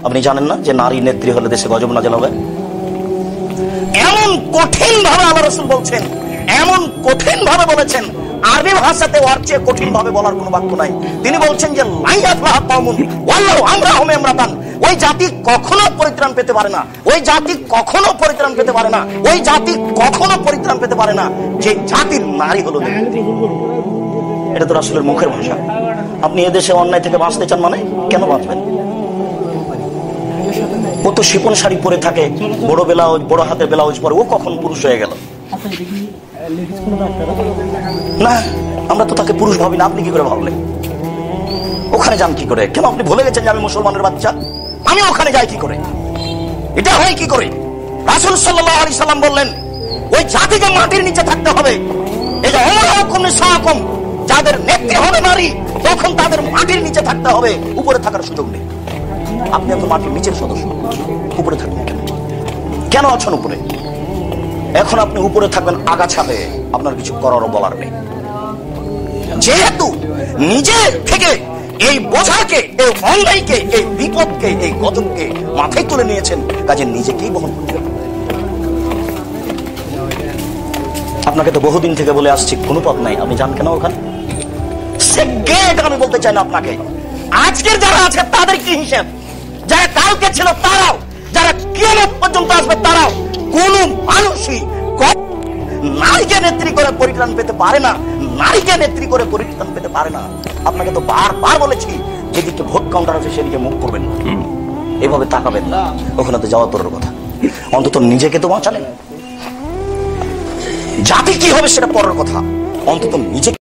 আপনি জানেন না যে নারী নেত্রী হলে দেশে গজব নাযিল হবে? এমন কঠিন ভাবে আল্লাহ রাসূল বলছেন, এমন কঠিন ভাবে বলেছেন, আরবি ভাষাতে ওর চেয়ে কঠিন ভাবে বলার কোনো বাক্য নাই। তিনি বলছেন যে ওই জাতি কখনো পরিত্রাণ পেতে পারে না, ওই জাতি কখনো পরিত্রাণ পেতে পারে না, ওই জাতি কখনো পরিত্রাণ পেতে পারে না যে জাতির নারী হলো। এটা তো রাসূলের মুখের ভাষা। আপনি এদেশে অন্যায় থেকে বাঁচতে চান, মানে কেন বাঁচবেন? ও তো শিপন শাড়ি পরে থাকে, বড় ব্লাউজ, বড় হাতের ব্লাউজ পরে, ও কখন পুরুষ হয়ে গেল? না, আমরা তো তাকে পুরুষ ভাবি না। আপনি কি করে ভাবলেন? ওখানে যান কি করে? কেন আপনি ভুলে গেছেন যে আমি মুসলমানের বাচ্চা? আমি ওখানে যাই কি করে? এটা হয় কি করে? রাসূল সাল্লাল্লাহু আলাইহি সাল্লাম বললেন ওই জাতিকে মাটির নিচে থাকতে হবে। এই যে যাদের নেত্রী হবে নারী, তখন তাদের মাটির নিচে থাকতে হবে, উপরে থাকার সুযোগ নেই। আপনি এখন মাটির নিচের সদস্য, উপরে থাকবেন কেন? কেন আছেন উপরে? এখন আপনি উপরে থাকবেন আগাছাতে, আপনার কিছু করারও বলার নেই। যেহেতু নিজে থেকে এই বোঝাকে, এই অন্যায়কে, এই বিপদকে, এই গজবকে মাথায় তুলে নিয়েছেন, কাজে নিজেকেই বহন করতে হবে। আপনাকে তো বহুদিন থেকে বলে আসছি কোনো পথ নাই, আপনি যান কেন ওখানে? আমি বলতে চাই না আপনাকে। আজকের যারা আছে তাদের কি হিসেব? যারা কালকে ছিল তারাও, যারা কিয়ামত পর্যন্ত আসবে তারাও। কোন মানুষই নারীকে নেত্রী করে পরিত্রাণ পেতে পারে না, নারীকে নেত্রী করে পরিত্রাণ পেতে পারে না। আপনাকে তো বারবার বলেছি, যেদিকে ভোট কাউন্টার আছে সেদিকে মুখ করবেন, এভাবে তাকাবেন না। ওখানে তো যাওয়া তোর কথা, অন্তত নিজেকে তো বাঁচালেন। জাতি কি হবে সেটা পরের কথা, অন্তত নিজেকে